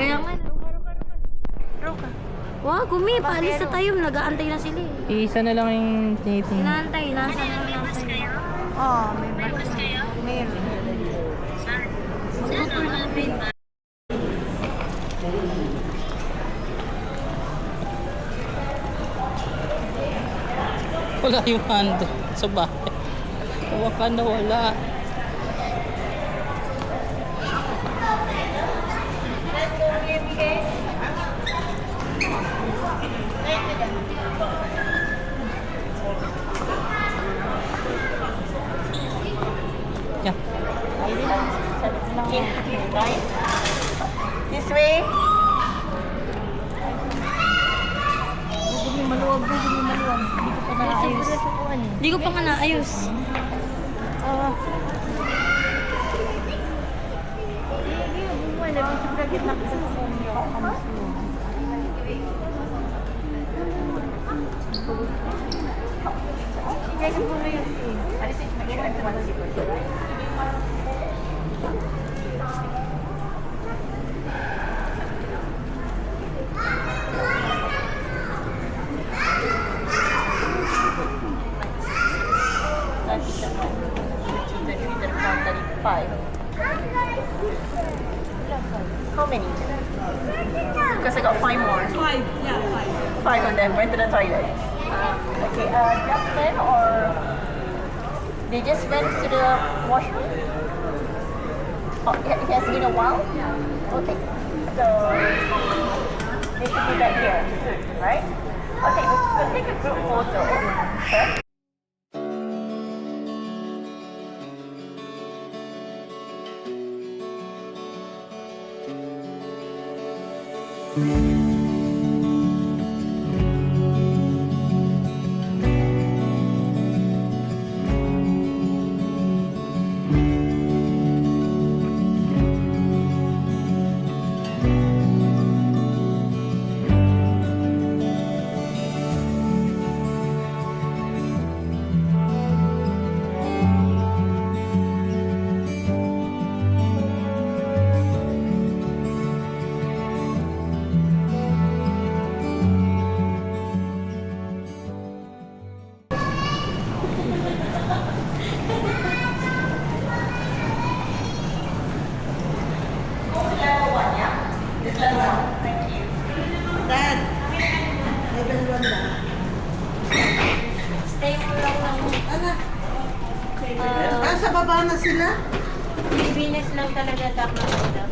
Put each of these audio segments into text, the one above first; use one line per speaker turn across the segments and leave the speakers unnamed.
Kaya nga. Wow, Gumi, paalis na tayo. Nag-aantay na sila eh.
Isa na lang yung tinitin.
Inaantay, nasa na naantay.
Oh, may breakfast. Meron.
Magpupul na rin.
Wala yung hando sa bahay. Tawakan na wala. Yeah.
Right? This way.
Gumi, maluwag. Gumi, maluwag. Hindi ko pa nga naayos.
How many? Because I got 5 more. 5, yeah, 5. 5 of them went to the toilet. Okay, just went or they just went to the washroom? Oh, it has been a while? Okay, so they should be back here, right? Okay, we'll take a group photo first. Stay mo lang ng... Sa baba na sila?
Pilipinas lang talaga dapat na.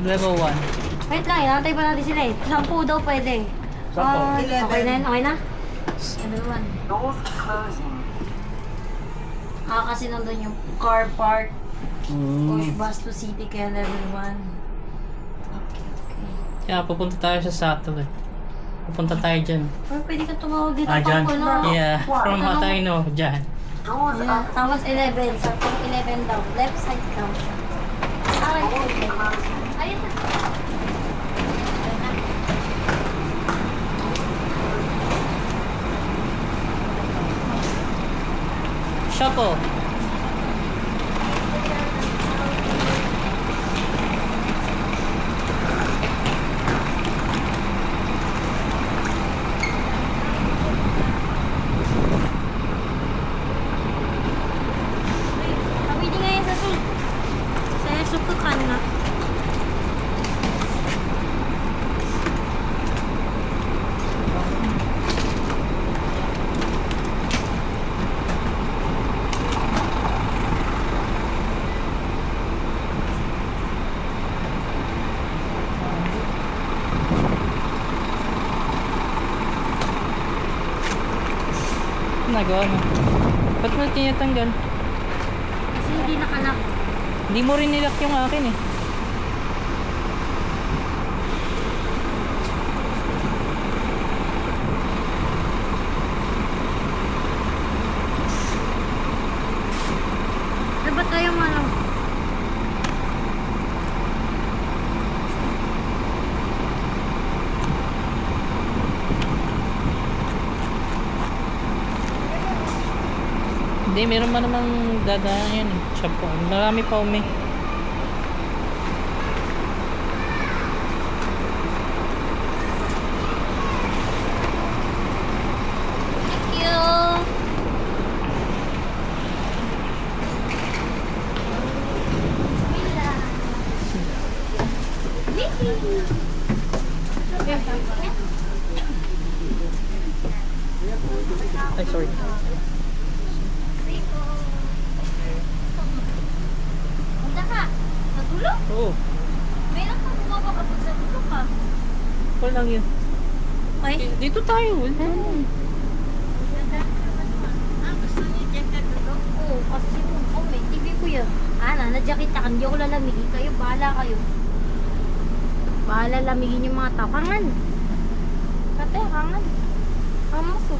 Level 1.
Wait lang, inaantay pa natin sila eh. 10 daw pwede. Okay na yun? Okay na? Level 1.
Doors closing.
Kasi nandun yung car park. Push bus to city kaya level 1. Okay.
Kaya pupunta tayo sa Sato eh. Pupunta tayo dyan.
Or pwede ka tumawag dito
Dyan?
pang ano.
Yeah, from what I know, dyan.
Doors
Yeah, tapos 11. Sa pang 11 daw. Left side daw siya. Okay. Ayun na.
Shako.
Kami di ngayon sa sul. Sa sukukan na.
Nagawa mo. Ba't mo tinatanggal?
Kasi hindi nakalak.
Hindi mo rin nilock yung akin eh.
Dapat tayo ano?
Hindi, meron man namang dadaan yan. Shop po. Marami pa umi. Ay, sorry.
Punta ka. Sa dulo?
Oo.
Meron kang bumaba kapag sa dulo ka.
Call lang yun.
Ay.
Dito tayo.
Oo, kasi may TV ko yun. Na-jacket ka. Hindi ako lalamigin kayo. Bahala kayo. Bahala lamigin yung mga tao. Kangan. Kate, kangan. Kamuso.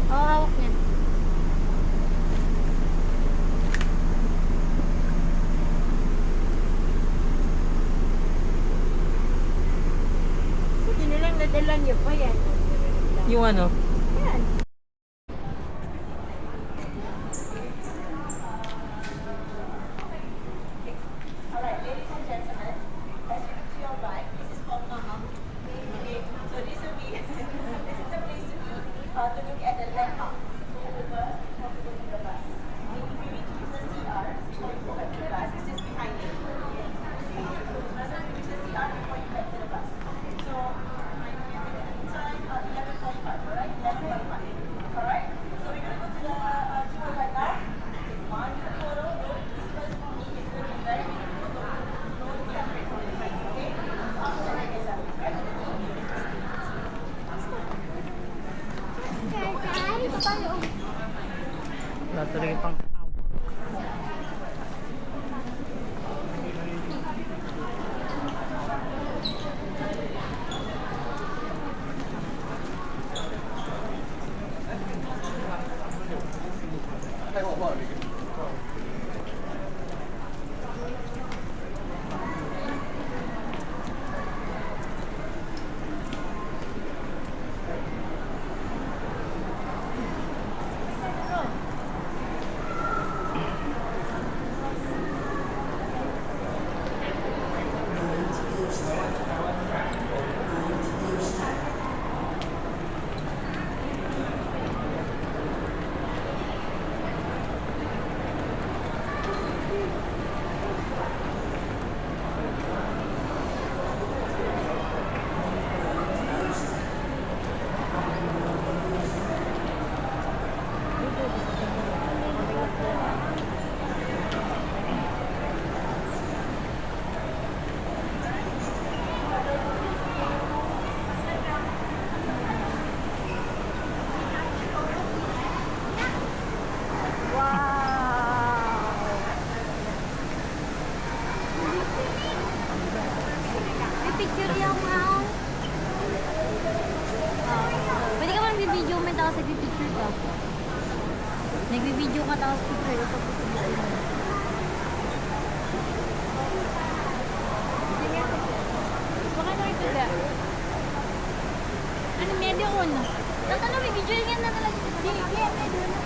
Hawak niyan.
Sige na lang, nadala niyo pa yan.
Yung ano?
Yan.
Alright, ladies and gentlemen, as you look to your right, this is called Maham. Okay, so this will be, this is the place to be, to look at the landmark. So go over, how to go to the bus. If you need to use the CR, before you go back to the bus, it's just behind it. Okay, so you must have to use the CR before you get to the bus. So, time 11:45, alright? 11:45, alright? So we're going to go to the tour right now. Take one photo. This bus for me is going to be very beautiful. So no separate from the bus, okay? So after that, I get separate, right?
Wala talaga pang
Picture yung pwede ka ba nagbibideo mo tapos nagpipicture ka? Nagbibideo ka tapos picture ka. Baka na ito ba? Ano, medio ko na? Tatalo, may video yan na talaga. Di, medio na.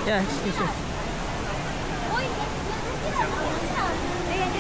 Yeah, excuse me.
Uy, ayan,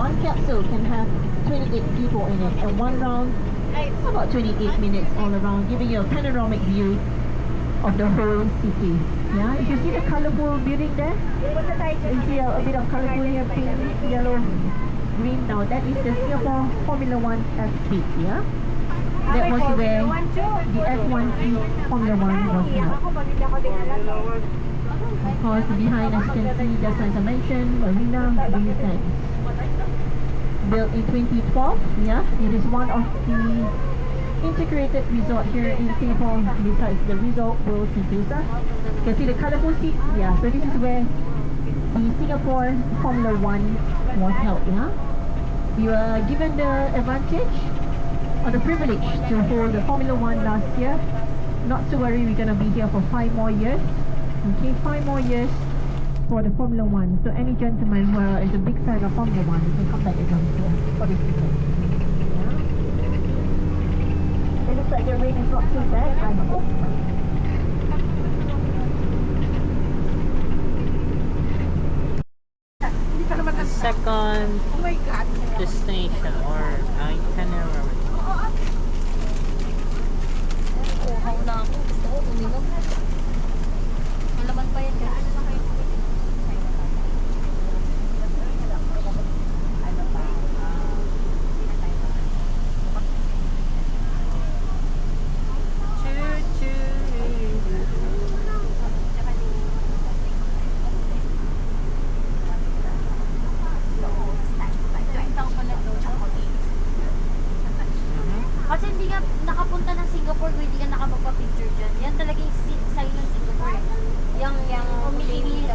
one capsule can have 28 people in it, and one round about 28 minutes all around, giving you a panoramic view of the whole city. Yeah, if you see the colorful building there, you see a bit of colorful here, pink, yellow, green. Now that is the Singapore Formula One F8. Yeah, that was where the F1 Formula One was held. Of course, behind us you can see just as I mentioned, Marina Bay Sands. Built in 2012, yeah, it is one of the integrated resort here in Singapore besides the Resort World Sentosa. You can see the colorful seats, yeah, so this is where the Singapore Formula One was held, yeah. You are given the advantage or the privilege to hold the Formula One last year. Not to worry, we're gonna be here for 5 more years. Okay, 5 more years for the Formula One. So any gentleman who is a big fan of Formula One, you can come back and come here for this weekend. Yeah. It looks like the rain is not too bad, I hope.
Second destination or itinerary.
Uhaw na ako. Gusto ko uminom. Malaman pa yan guys. Kasi hindi ka nakapunta ng Singapore kung hindi ka nakapagpa-picture dyan. Yan talaga yung sign ng Singapore. Yung umiihi.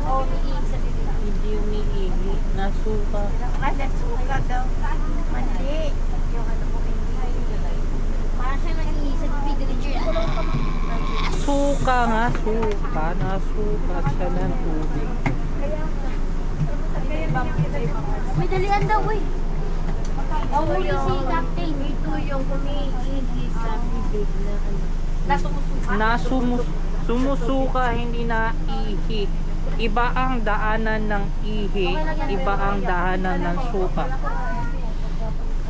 Oo, umiihi sa bibig.
Hindi umiihi. Nasuka.
Nasuka daw. Mali. Yung ano mo parang siya nang-ihi sa bibig. Ganun siya.
Suka nga. Suka. Nasuka siya ng tubig.
May dalian daw eh. Huli si Captain. Ito yung umiihi sa bibig na ano. Nasumusuka.
Sumusuka, hindi na ihi. Iba ang daanan ng ihi, iba ang daanan ng suka.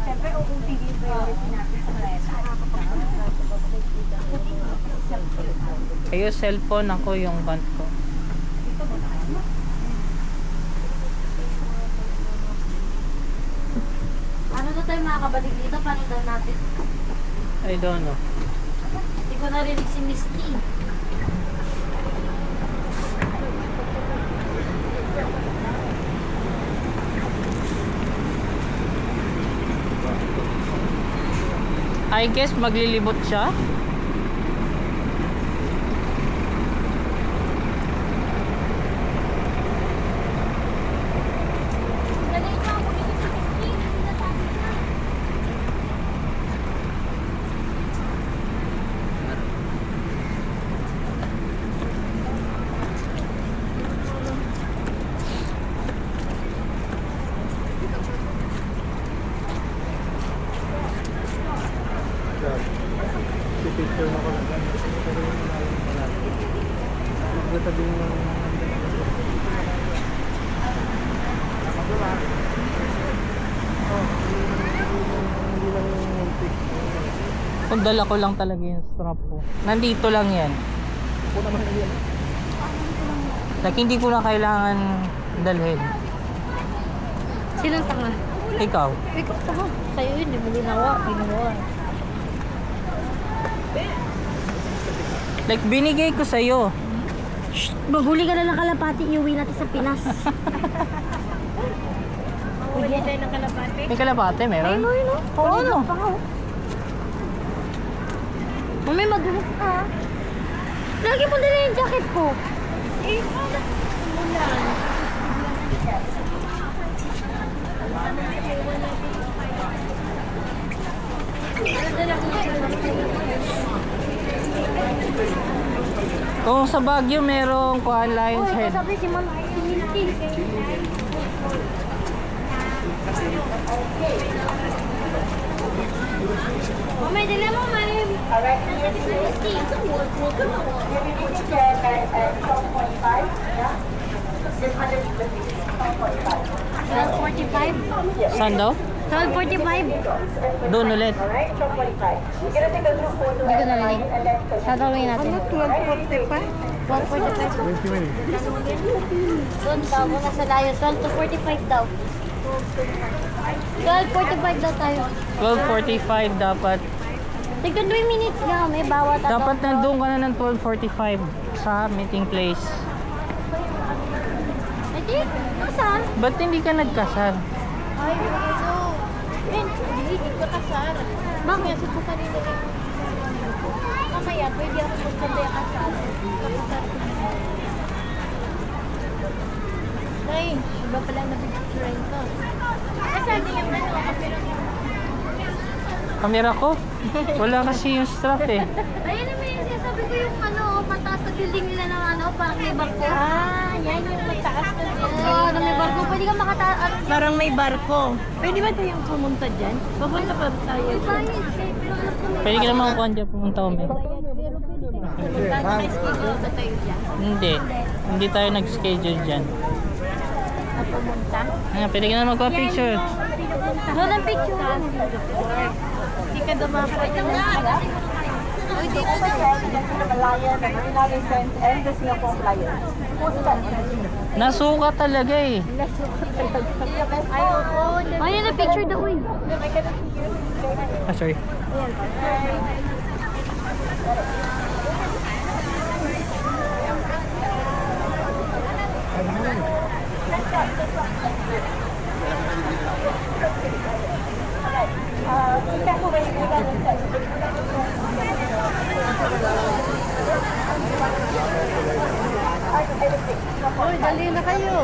Siyempre, uutigin ko yung natin sa
Kayo cellphone, ako yung band ko.
Ano na tayo makakabalik dito? Paano daw natin?
I don't know.
Hindi ko narinig si Misty.
I guess maglilibot siya.
Dali pa, huli ko si Misty. Sinasabi na.
Picture na ko lang. Sabihin mo kung dala ko lang talaga yung strap ko. Nandito lang yan. Like hindi ko na kailangan dalhin.
Sinong tanga?
Ikaw.
Ikaw tanga. Sa'yo yun, di mo ginawa.
Like binigay ko sa'yo.
Maghuli ka na ng kalapati, iuwi natin sa Pinas. Huli tayo ng kalapati.
May kalapate, meron?
Ayun, ayun,
Oo, ano?
Mamay, madulas ka. Lagi mo dala yung jacket ko. Eh, ulan.
Kung sa Baguio merong Kuan Lion's
Oh,
Head.
ito sabi si Ma'am Minty. Mamay, dala mo, ma'am.
Alright,
Sabi si Minty.
at 12.5, yeah? This 150, 12.5.
12:45.
Saan daw?
12:45.
Doon ulit.
Alright, 12:45. You're gonna take a group photo.
Hindi ko narinig. Tatawin natin.
12:45?
12:45. Doon daw, kung nasa layo. 12 to 45 daw. 12:45 daw tayo.
12:45 dapat.
Tignan 2 minutes nga, may bawat
Dapat nandun ka na ng 12:45 sa meeting place.
Hindi, nasaan?
Ba't hindi ka nagkasal?
Ay, ito. Hindi ko kasar. Bakit? Kasi po kanina rin. Mamaya, pwede ako magkabaya kasal. Ay, iba pala na picturein ko. Kasi hindi yung
Kamera ko? Wala kasi yung strap eh.
Ayun naman yung sinasabi ko yung mataas na building nila ng parang may barko. Yan yung mataas na building. Oo, na may barko. Pwede ka makataas.
Parang may barko. Pwede ba tayong pumunta dyan? Papunta pa tayo.
Pwede ka naman kuhan dyan pumunta kami.
May schedule ba tayo dyan?
Hindi. Hindi tayo nag-schedule dyan.
Na pumunta?
Pwede ka na magpa-picture.
Doon ang picture. Hindi ka dumapay ng mga.
Hindi ko ba yan? The Malayan, the Marina License, and the Singapore Flyer. Who's that?
Nasuka talaga eh.
Ayoko. Ayun na picture daw eh.
Ah, sorry.
Uy, dali na kayo.